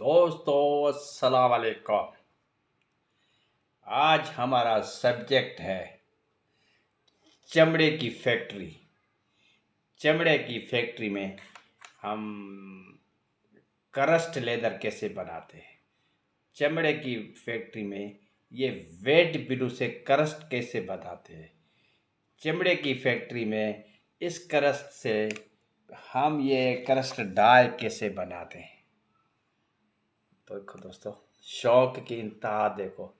दोस्तों अस्सलाम वालेकुम। आज हमारा सब्जेक्ट है चमड़े की फैक्ट्री। चमड़े की फैक्ट्री में हम क्रस्ट लेदर कैसे बनाते हैं। चमड़े की फैक्ट्री में ये वेट ब्लू से क्रस्ट कैसे बनाते हैं। चमड़े की फैक्ट्री में इस क्रस्ट से हम ये क्रस्ट डाई कैसे बनाते हैं। तो देखो दोस्तों, शौक की इंतहा देखो।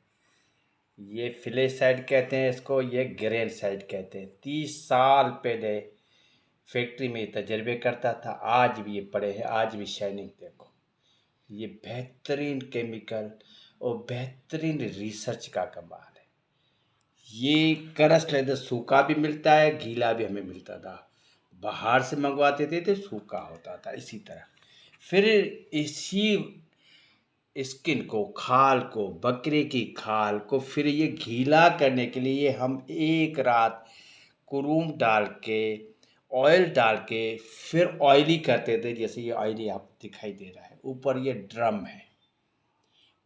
ये फ्लैश साइड कहते हैं इसको, ये ग्रेन साइड कहते हैं। 30 साल पहले फैक्ट्री में तजर्बे करता था, आज भी ये पड़े हैं, आज भी शाइनिंग देखो। ये बेहतरीन केमिकल और बेहतरीन रिसर्च का कमाल है। ये क्रस्ट लेदर सूखा भी मिलता है, गीला भी हमें मिलता था। बाहर से मंगवाते थे तो सूखा होता था। इसी तरह फिर इसी स्किन को, खाल को, बकरे की खाल को फिर ये गीला करने के लिए हम एक रात कुरूम डाल के, ऑयल डाल के फिर ऑयली करते थे। जैसे ये ऑयली आप दिखाई दे रहा है, ऊपर ये ड्रम है।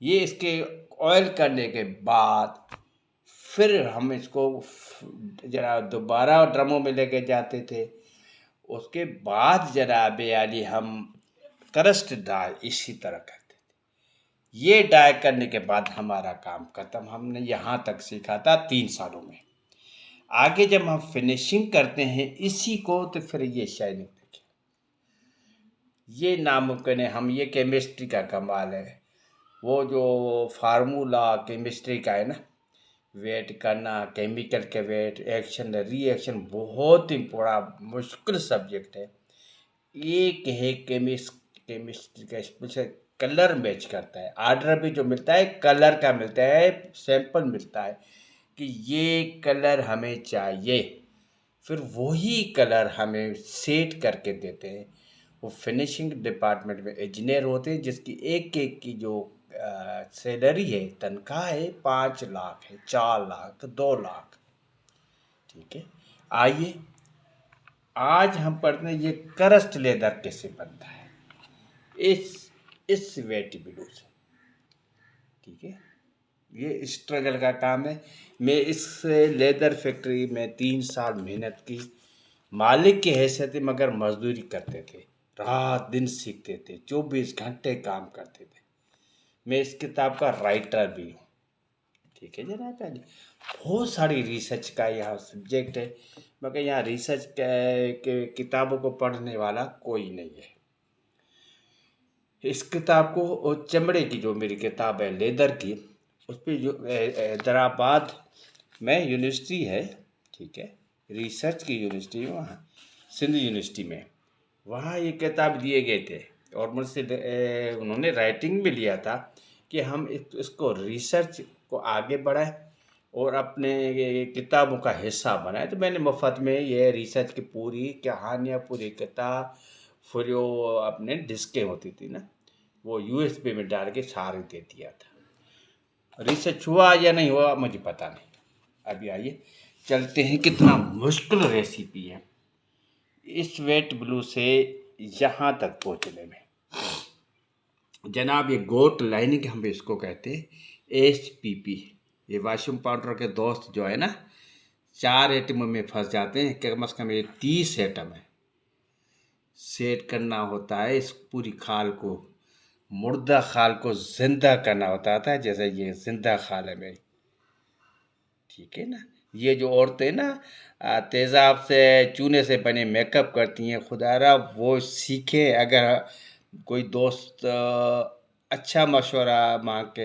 ये इसके ऑयल करने के बाद फिर हम इसको जरा दोबारा ड्रमों में लेके जाते थे। उसके बाद जनाब आली हम क्रस्ट डाई इसी तरह करते थे। ये डाई करने के बाद हमारा काम खत्म। हमने यहाँ तक सीखा था 3 सालों में। आगे जब हम फिनिशिंग करते हैं इसी को, तो फिर ये शाइनिंग देखिए। ये नामुमकिन है। हम ये केमिस्ट्री का कमाल है। वो जो फार्मूला केमिस्ट्री का है ना, वेट करना, केमिकल के वेट, एक्शन रिएक्शन, बहुत ही बड़ा मुश्किल सब्जेक्ट है। एक है केमिस्ट्री का स्पेशल कलर मैच करता है। आर्डर भी जो मिलता है कलर का मिलता है, सैंपल मिलता है कि ये कलर हमें चाहिए। फिर वही कलर हमें सेट करके देते हैं। वो फिनिशिंग डिपार्टमेंट में इंजीनियर होते हैं, जिसकी एक एक की जो सैलरी है, तनख्वाह है, 5 लाख है, 4 लाख, 2 लाख। ठीक है, आइए आज हम पढ़ते हैं ये क्रस्ट लेदर कैसे बनता है इस वेट ब्लू से। ठीक है, ये स्ट्रगल का काम है। मैं इस लेदर फैक्ट्री में 3 साल मेहनत की, मालिक की हैसियत, मगर मजदूरी करते थे, रात दिन सीखते थे, 24 घंटे काम करते थे। मैं इस किताब का राइटर भी हूँ। ठीक है जनाब पहले बहुत सारी रिसर्च का यहाँ सब्जेक्ट है, मगर यहाँ रिसर्च के किताबों को पढ़ने वाला कोई नहीं है। इस किताब को, चमड़े की जो मेरी किताब है लेदर की, उस पर जो हैदराबाद में यूनिवर्सिटी है, ठीक है, रिसर्च की यूनिवर्सिटी है वहाँ, सिंध यूनिवर्सिटी में, वहाँ ये किताब दिए गए थे। और मुझसे उन्होंने राइटिंग भी लिया था कि हम इसको रिसर्च को आगे बढ़ाएं और अपने ये किताबों का हिस्सा बनाए। तो मैंने मुफ्त में ये रिसर्च की पूरी कहानियाँ, पूरी किताब, फिर जो अपने डिस्कें होती थी ना, वो यूएसबी में डाल के सारे दे दिया था। रिसर्च हुआ या नहीं हुआ मुझे पता नहीं। अभी आइए चलते हैं, कितना मुश्किल रेसिपी है इस वेट ब्लू से यहाँ तक पहुँचने में। जनाब ये गोट लाइनिंग हम इसको कहते हैं, HPP। ये वाशरूम पाउडर के दोस्त जो है ना, 4 एटम में फंस जाते हैं। कम से कम ये 30 एटम है। सेट करना होता है इस पूरी खाल को, मुर्दा खाल को जिंदा करना होता था, जैसे ये जिंदा खाल है मेरी। ठीक है ना, ये जो औरतें ना तेज़ाब से, चूने से बने मेकअप करती हैं, खुदारा वो सीखें। अगर कोई दोस्त अच्छा मशवरा मांग के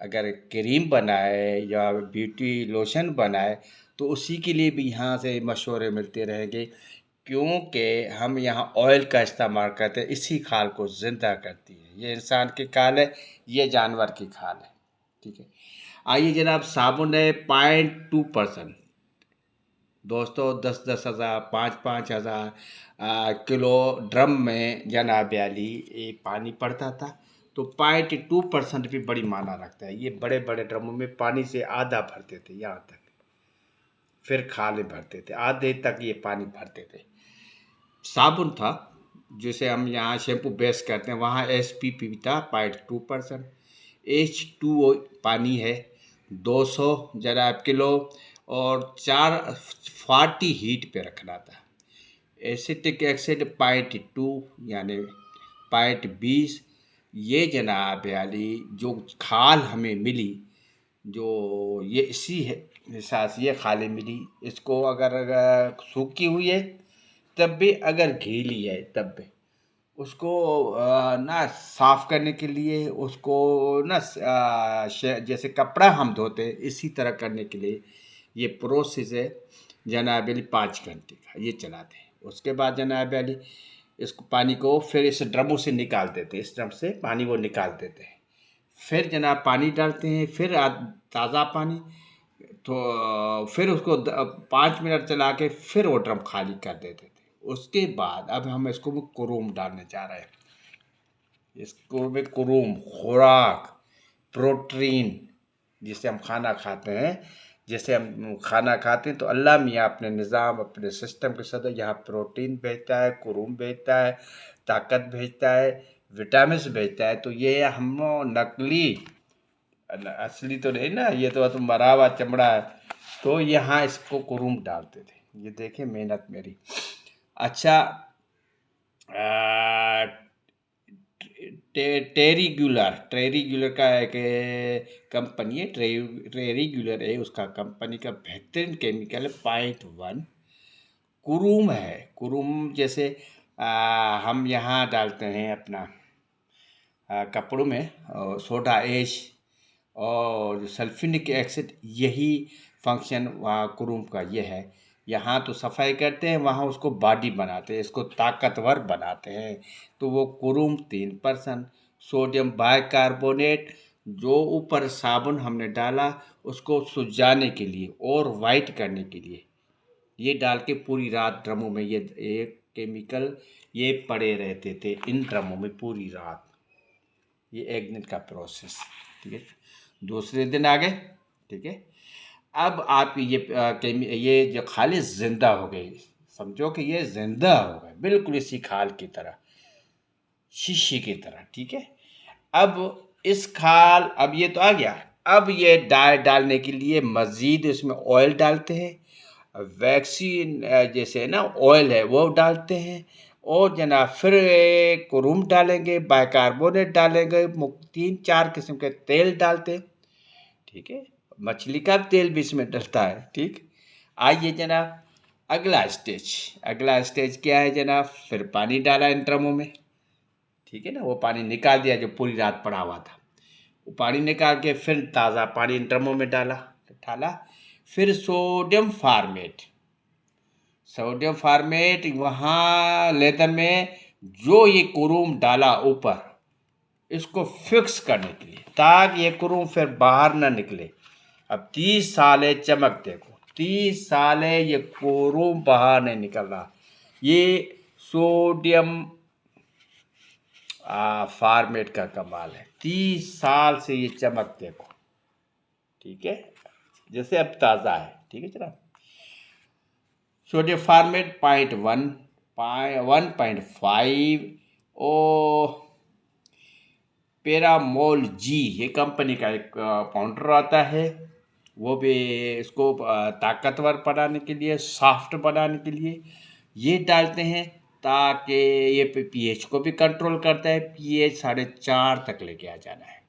अगर क्रीम बनाए या ब्यूटी लोशन बनाए, तो उसी के लिए भी यहाँ से मशवरे मिलते रहेंगे, क्योंकि हम यहाँ ऑयल का इस्तेमाल करते हैं। इसी खाल को ज़िंदा करती है। ये इंसान की खाल है, ये जानवर की खाल है। ठीक है, आइए जनाब, साबुन है 0.2%। दोस्तों 10-10 हज़ार, 5-5 हज़ार किलो ड्रम में जनाब आली ये पानी पड़ता था। तो 0.2% भी बड़ी माना रखता है। ये बड़े बड़े ड्रमों में पानी से आधा भरते थे यहाँ तक, फिर खाले भरते थे, आधे तक ये पानी भरते थे। साबुन था जैसे हम यहाँ शैम्पू बेस करते हैं वहाँ SPP था 0.2%। H2O पानी है 200 जनाब किलो, और 40 हीट पे रखना था। एसिटिक एसिड 0.2 यानी 0.20। ये जनाब यानी जो खाल हमें मिली, जो ये इसी हिसाब से ये खाली मिली। इसको अगर सूखी हुई है तब भी, अगर गीली है तब भी, उसको ना साफ करने के लिए, उसको ना जैसे कपड़ा हम धोते हैं इसी तरह करने के लिए ये प्रोसेस है जनाब अली 5 घंटे का ये चलाते हैं। उसके बाद जनाब अली इसको पानी को फिर इस ड्रमों से निकाल देते हैं, इस ड्रम से पानी वो निकाल देते हैं। फिर जनाब पानी डालते हैं, फिर ताज़ा पानी, तो फिर उसको 5 मिनट चला के फिर वो ड्रम खाली कर देते थे। उसके बाद अब हम इसको कुरूम डालने जा रहे हैं। इसको में कुरूम खुराक, प्रोटीन, जिससे हम खाना खाते हैं, जैसे हम खाना खाते हैं तो अल्लाह मियाँ अपने निज़ाम, अपने सिस्टम के साथ यहाँ प्रोटीन भेजता है, कुरूम भेजता है, ताकत भेजता है, विटामिन भेजता है। तो ये हम नकली, असली तो नहीं ना, ये तो मरा हुआ चमड़ा है। तो यहाँ इसको कुरूम डालते थे। ये देखें मेहनत मेरी। अच्छा, टेरीगुलर का एक कंपनी है, टेरीगुलर है उसका कंपनी का बेहतरीन केमिकल है 0.1 कुरूम है। कुरूम जैसे हम यहाँ डालते हैं अपना कपड़ों में सोडा ऐश और सल्फ्यूरिक एसिड, यही फंक्शन वहाँ कुरूम का ये है। यहाँ तो सफाई करते हैं, वहाँ उसको बॉडी बनाते हैं, इसको ताकतवर बनाते हैं। तो वो कुरूम 3%, सोडियम बाइकार्बोनेट, जो ऊपर साबुन हमने डाला उसको सुलझाने के लिए और वाइट करने के लिए, ये डाल के पूरी रात ड्रमों में ये एक केमिकल ये पड़े रहते थे इन ड्रमों में पूरी रात। ये एक दिन का प्रोसेस, ठीक है। दूसरे दिन आ गए, ठीक है। अब आप ये जो खाली जिंदा हो गई, समझो कि ये जिंदा हो गए बिल्कुल इसी खाल की तरह, शीशी की तरह, ठीक है। अब इस खाल, अब ये तो आ गया। अब ये डालने के लिए मज़ीद इसमें ऑयल डालते हैं, वैक्सीन जैसे ना ऑयल है वो डालते हैं, और जनाब फिर कुरूम डालेंगे, बाइकार्बोनेट डालेंगे, 3-4 किस्म के तेल डालते हैं, ठीक है। मछली का तेल भी इसमें डलता है, ठीक। आइए जनाब अगला स्टेज क्या है जनाब, फिर पानी डाला इन ड्रमों में, ठीक है ना। वो पानी निकाल दिया जो पूरी रात पड़ा हुआ था, वो पानी निकाल के फिर ताज़ा पानी इन ड्रमों में डाला। फिर सोडियम फार्मेट वहाँ लेदर में जो ये कुरूम डाला ऊपर, इसको फिक्स करने के लिए, ताकि ये कुरूम फिर बाहर ना निकले। अब 30 साल चमक देखो, 30 साल ये कुरूम बाहर नहीं निकल रहा। ये सोडियम फार्मेट का कमाल है। 30 साल से ये चमक देखो, ठीक है, जैसे अब ताज़ा है, ठीक है जनाब। सोडियम फार्मेट 0.1, 1.5 और पेरामोल जी, ये कंपनी का एक पाउडर आता है, वो भी इसको ताकतवर बनाने के लिए, सॉफ्ट बनाने के लिए ये डालते हैं, ताकि ये पीएच को भी कंट्रोल करता है। पीएच 4.5 तक लेके आ जाना है।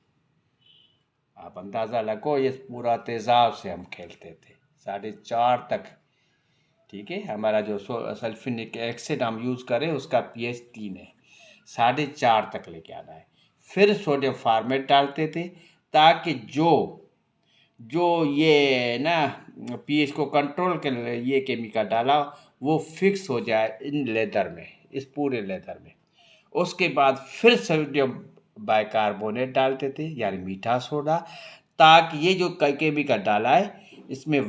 आप अंदाज़ा लगो, ये पूरा तेज़ाब से हम खेलते थे 4.5 तक, ठीक है। हमारा जो सल्फ्यूरिक एसिड हम यूज़ करें उसका पीएच 3 है, 4.5 तक लेके आना है। फिर सोडियम फार्मेट डालते थे, ताकि जो ये ना पीएच को कंट्रोल कर ये केमिकल डाला वो फिक्स हो जाए इन लेदर में, इस पूरे लेदर में। उसके बाद फिर सोडियम बाइकार्बोनेट डालते थे, यानी मीठा सोडा, ताकि ये जो केमिकल डाला है इसमें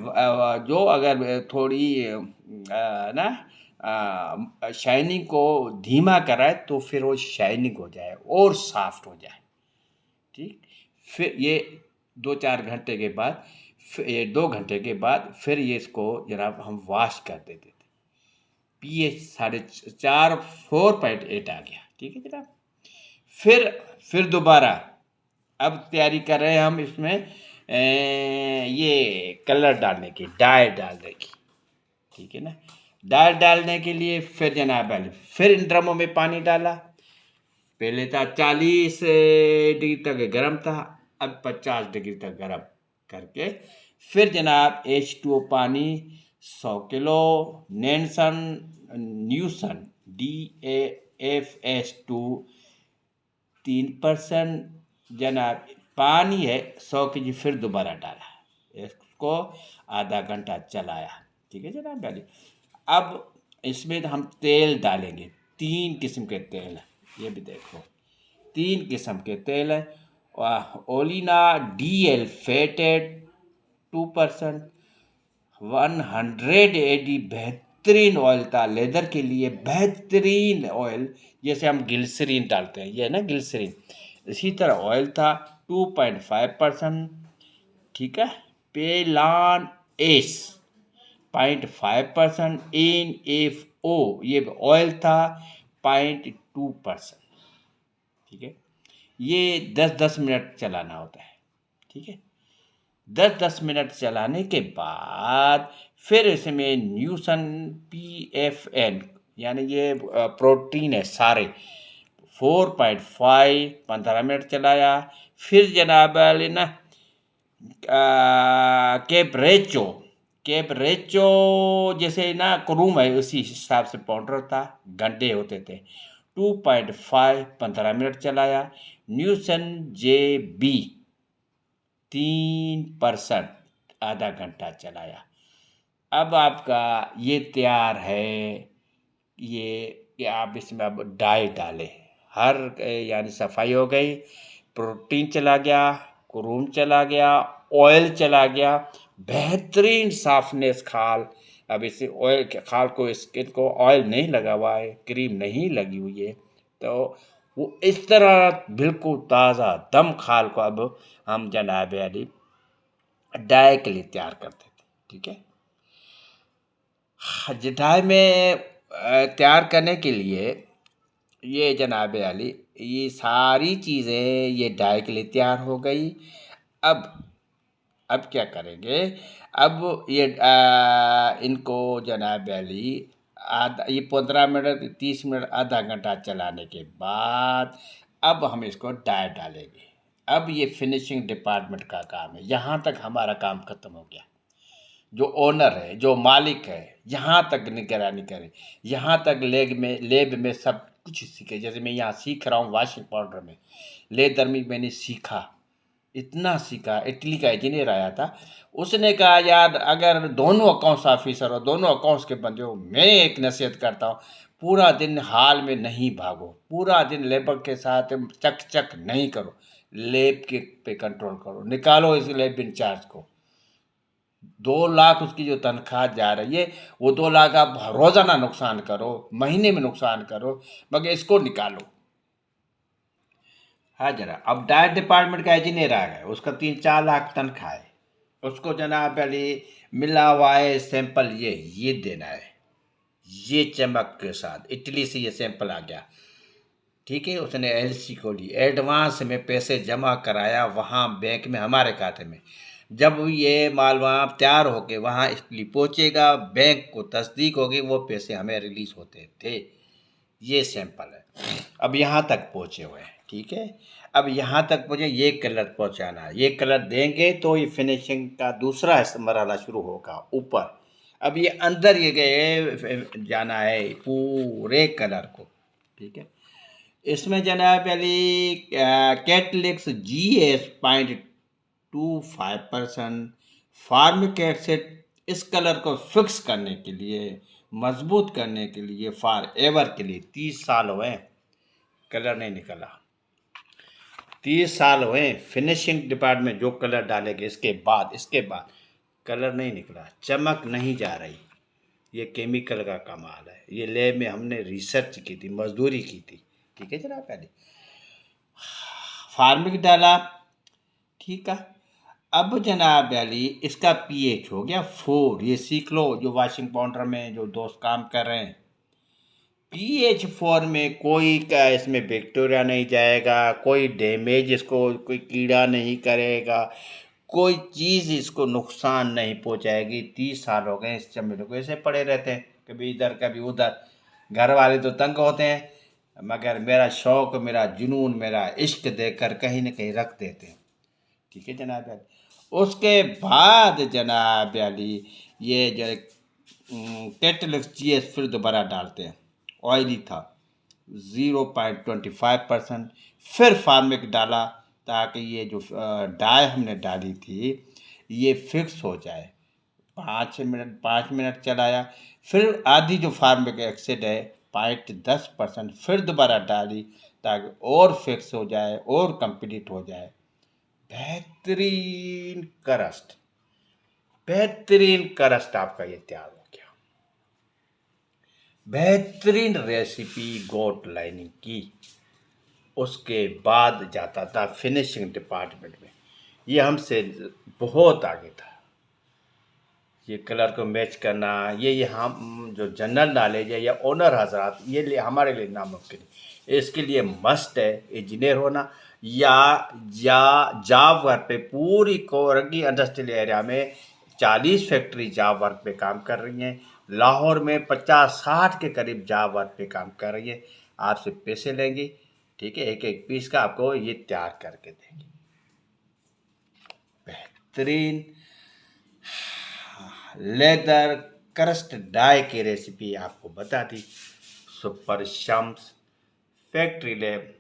जो अगर थोड़ी ना शाइनिंग को धीमा कराए तो फिर वो शाइनिंग हो जाए और सॉफ्ट हो जाए, ठीक। फिर ये 2-4 घंटे के बाद, फिर ये 2 घंटे के बाद फिर ये इसको जनाब हम वॉश कर देते थे। pH 4.5 4.8 आ गया। ठीक है जनाब। फिर दोबारा अब तैयारी कर रहे हैं हम इसमें ये कलर डालने की, डाई डालने की। ठीक है ना। डाई डालने के लिए फिर जनाब फिर इन ड्रमों में पानी डाला। पहले था 40 डिग्री तक गर्म था, अब 50 डिग्री तक गर्म करके फिर जनाब H2O पानी 100 किलो न्यूसन DAFS2 3% जनाब पानी है 100 kg फिर दोबारा डाला, इसको आधा घंटा चलाया। ठीक है जनाब भाई। अब इसमें हम तेल डालेंगे, 3 किस्म के तेल है, ये भी देखो 3 किस्म के तेल है। ओलिना DL फेटेड 2%, 100 AD बेहतरीन ऑयल था लेदर के लिए, बेहतरीन ऑयल, जैसे हम ग्लिसरीन डालते हैं, ये है ना ग्लिसरीन, इसी तरह ऑयल था 2.5%। ठीक है। पेलान एस 0.5%, NFO ये ऑयल था 0.2%। ठीक है। ये 10-10 मिनट चलाना होता है। ठीक है। 10-10 मिनट चलाने के बाद फिर इसमें न्यूसन PFN यानी ये प्रोटीन है सारे 4.5 15 मिनट चलाया। फिर जनाब ना कैपरेचो जैसे ना क्रूम है उसी हिसाब से पाउडर था, गड्ढे होते थे, 2.5 15 मिनट चलाया। न्यूसन JB 3% आधा घंटा चलाया। अब आपका ये तैयार है, ये आप इसमें अब डाई डालें, हर यानी सफाई हो गई, प्रोटीन चला गया, क्रूम चला गया, ऑयल चला गया, बेहतरीन साफनेस खाल। अब इसे ऑयल खाल को स्किन को ऑयल नहीं लगा हुआ है, क्रीम नहीं लगी हुई है, तो वो इस तरह बिल्कुल ताज़ा दम खाल को अब हम जनाब अली डाई के लिए तैयार करते थे। ठीक है। डाई में तैयार करने के लिए ये जनाब अली ये सारी चीज़ें ये डाई के लिए तैयार हो गई। अब क्या करेंगे, अब ये इनको जनाब अली आधा ये 15 मिनट 30 मिनट आधा घंटा चलाने के बाद अब हम इसको डाई डालेंगे। अब ये फिनिशिंग डिपार्टमेंट का काम है, यहाँ तक हमारा काम खत्म हो गया। जो ओनर है, जो मालिक है, यहाँ तक निगरानी करे, यहाँ तक लेब में सब कुछ सीखे। जैसे मैं यहाँ सीख रहा हूँ वॉशिंग पाउडर में, लेदर में मैंने सीखा, इतना सीखा। इटली का इंजीनियर आया था, उसने कहा यार अगर दोनों अकाउंट्स ऑफिसर हो, दोनों अकाउंट्स के बंदे हो, मैं एक नसीहत करता हूँ, पूरा दिन हाल में नहीं भागो, पूरा दिन लेबर के साथ चक चक नहीं करो, लेब के पे कंट्रोल करो, निकालो इस लेब इंचार्ज को। 2 लाख उसकी जो तनख्वाह जा रही है, वो 2 लाख आप रोजाना नुकसान करो, महीने में नुकसान करो, मगर इसको निकालो। हाँ जरा, अब डाइट डिपार्टमेंट का इंजीनियर आ गया, उसका 3-4 लाख तनख्वाह है, उसको जनाब पहले मिला हुआ है सैंपल, ये देना है, ये चमक के साथ इटली से ये सैंपल आ गया। ठीक है। उसने LC को ली, एडवांस में पैसे जमा कराया वहाँ बैंक में हमारे खाते में। जब ये माल वहाँ तैयार होके वहाँ इटली पहुँचेगा, बैंक को तस्दीक होगी, वो पैसे हमें रिलीज होते थे। ये सैंपल है, अब यहाँ तक पहुँचे हुए हैं। ठीक है। अब यहाँ तक पहुँचे, ये कलर पहुँचाना है, ये कलर देंगे तो ये फिनिशिंग का दूसरा मरहला शुरू होगा ऊपर। अब ये अंदर ये गए जाना है पूरे कलर को। ठीक है। इसमें जनाब अली कैटलिक्स GS 0.25%, फार्मिक एसिड इस कलर को फिक्स करने के लिए, मजबूत करने के लिए, फॉर एवर के लिए। 30 साल हुए कलर नहीं निकला, 30 साल हुए फिनिशिंग डिपार्टमेंट जो कलर डालेंगे इसके बाद कलर नहीं निकला, चमक नहीं जा रही। ये केमिकल का कमाल है, ये लैब में हमने रिसर्च की थी, मजदूरी की थी। ठीक है जनाब पहले फार्मिक डाला। ठीक है। अब जनाब अली इसका pH हो गया 4, ये सीख लो जो वॉशिंग पाउडर में जो दोस्त काम कर रहे हैं, PH4 में कोई का इसमें बैक्टीरिया नहीं जाएगा, कोई डैमेज इसको कोई कीड़ा नहीं करेगा, कोई चीज़ इसको नुकसान नहीं पहुंचाएगी। 30 साल हो गए इस चमेली को ऐसे पड़े रहते हैं, कभी इधर कभी उधर। घर वाले तो तंग होते हैं, मगर मेरा शौक, मेरा जुनून, मेरा इश्क देखकर कहीं न कहीं रख देते हैं। ठीक है जनाब अली। उसके बाद जनाब अली ये जो कैटलिस्ट GS फिर दोबारा डालते हैं। ऑयली था 0.25%, फिर फार्मिक डाला ताकि ये जो डाई हमने डाली थी ये फिक्स हो जाए। 5 मिनट चलाया, फिर आधी जो फार्मिक एसिड है 0.10% फिर दोबारा डाली ताकि और फिक्स हो जाए और कंप्लीट हो जाए। बेहतरीन करस्ट, बेहतरीन करस्ट आपका ये तैयार हो गया। बेहतरीन रेसिपी गोट लाइनिंग की। उसके बाद जाता था फिनिशिंग डिपार्टमेंट में। ये हमसे बहुत आगे था। ये कलर को मैच करना, ये हम जो जनरल नॉलेज है या ओनर हजरात, ये हमारे लिए नामुमकिन है। इसके लिए मस्ट है इंजीनियर होना या जॉब वर्क पे। पूरी कोरंगी इंडस्ट्रियल एरिया में 40 फैक्ट्री जॉब वर्क पे काम कर रही हैं। लाहौर में 50-60 के करीब जॉब वर्क पे काम कर रही है। आपसे पैसे लेंगी, ठीक है, एक एक पीस का आपको ये तैयार करके देंगे। बेहतरीन लेदर क्रस्ट डाई की रेसिपी आपको बता दी। सुपर शम्स फैक्ट्री लैब,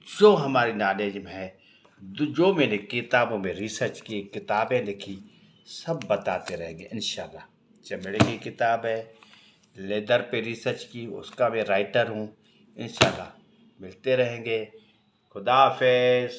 जो हमारी नॉलेज में है, जो मैंने किताबों में रिसर्च की, किताबें लिखी, सब बताते रहेंगे इंशाल्लाह। चमड़े की किताब है, लेदर पे रिसर्च की, उसका मैं राइटर हूँ। इंशाल्लाह मिलते रहेंगे। खुदा हाफिज़।